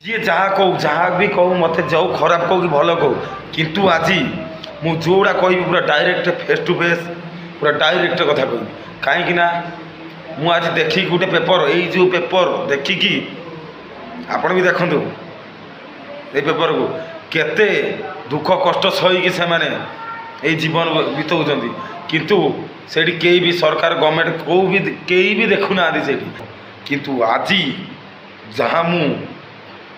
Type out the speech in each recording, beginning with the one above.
जी जहाँ कहू जहाँ भी कहू मत जाऊ खराब कहू कि भल कहू किंतु आज मु जोड़ा कह पूरा डायरेक्ट फेस टू फेस पूरा डायरेक्ट कथा कह कहीं मु आज देखी गोटे पेपर जो पेपर देखिकी आपण भी देखु ये पेपर को केते दुख कष्ट सही से माने जीवन बिताऊँ किंतु सेठी कई भी सरकार गवर्नमेंट को भी कई भी देखुना किंतु आज जहाँ मु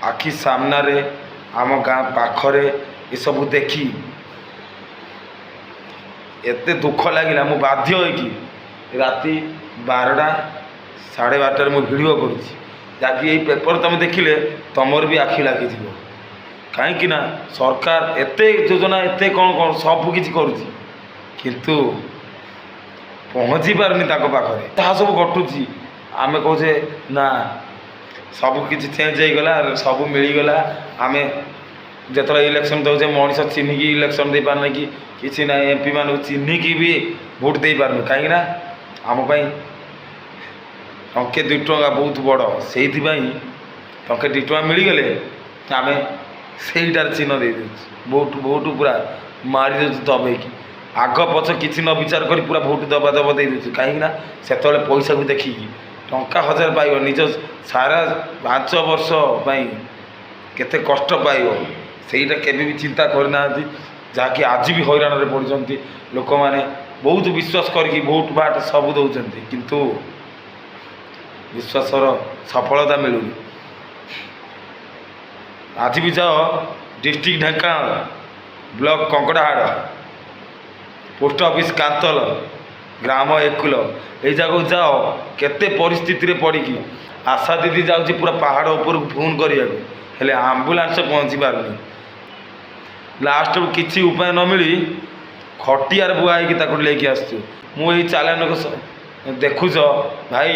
आखि सामने आम गाँ पाखरे ये सब देखी एते दुख लगिला मु बाध्य होगी राति 12टा 12:30 मु वीडियो करुँची जहाँकि यही पेपर तुम देखिले तुमर भी आखि लगी कहीं सरकार एते योजना एते कौन कौन सब किसी करुँची किंतु पहुँची पारनी पाखे ता सब घटुची आमे कहे ना सब किसी चेंज हो गला सब मिलगला आम जो इलेक्शन दौचे मनीष चिन्हिक इलेक्शन दे पारने कि किसी ना एमपी मान चिन्हिक भी भोट दे पारनु कहीं आमपाई टंके 2 टଙ୍କା बहुत बड़ से टंके 2 टଙ୍କା मिलगले आम सहीटार चिन्ह दे भोट भोट पूरा मारी दबेकी आग पछ किसी न विचार कर पूरा भोट दबा दबा दे कहीं से पैसा को देखिकी टंका 1000 पाइब निज सारा 5 वर्ष केते कष्ट पाइब सेटा केबे भी चिंता करना जहाँकि आज भी हैरान रे पड़ती लोक मैंने बहुत विश्वास करके भोट बाट सब दौरान किंतु विश्वासर सफलता मिलूनी आज भी जाओ district Dhenkanal block Kankadahad post office Kantal ग्राम एकुल ये जगह जाओ केते परिस्थिति रे पड़ी आशा दीदी जाऊँगी पूरा पहाड़ ऊपर फोन करा आम्बुलांस पहुँची पारनी लास्ट किसी उपाय न मिली खटियार बुआई लेके आसु मुझे चैनल को देखुच भाई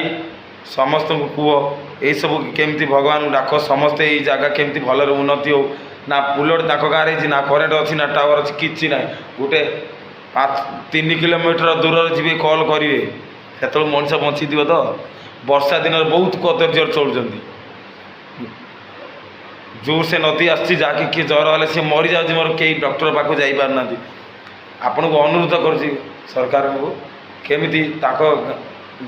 समस्त कह ये सब केमती भगवान डाक समस्ते ये जगह केमती भल उन्नति हो ना पुलट गाँव में ना करेन्ट अच्छी ना टावर अच्छी कि ना गोटे 3 किलोमीटर दूर जी कल करेंगे से मनीष बची तो वर्षा दिन बहुत कदर्य चलुँच जोर से नदी आसी जहाँकि किए ज्वर हेल्ले सी मरी जाऊँगी मोर कई डॉक्टर पाक जापारना आपण को अनुरोध कर सरकार को केमी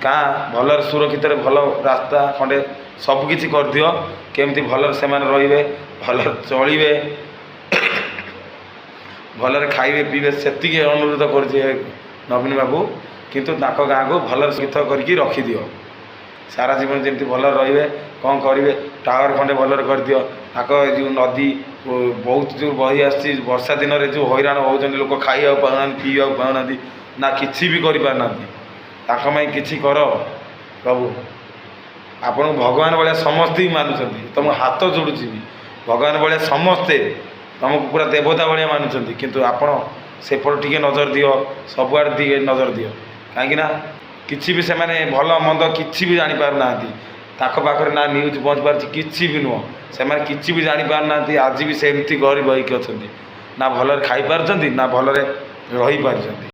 गाँ भल सुरक्षित भल रास्ता खंडे सबकि कर दियो केमती भल से रे भल चलिए भल खाइबे पीबे से अनुरोध कर नवीन बाबू किंतु गाँ को भल सुरक्षित करके रखिदि सारा जीवन जमी भल रे कौन करेंगे टावर खंडे भल कर दियो जो नदी बहुत जो बही आसी वर्षा दिन में जो हैरान होती लोक खाइबा पाऊना पीवा पाऊना ना कि भी करना कि कर प्रभु आपण भगवान भाया समस्ते ही मानुंट तुम हाथ जोड़ुची भी भगवान भाया समस्ते तुमको पूरा देवता भाया मानुंट किंतु आपण सेपट टी नजर दियो सबुआड़ दिए नजर दियो कहीं किसी भी से भल मंद कि भी जापार ना पाखे ना न्यूज पहुँच पार्टी कि भी नुह से कि भी जापार ना आज भी सेमती गरीब होकर अच्छा ना भल खाई पार्टी ना भल रही पार्टी।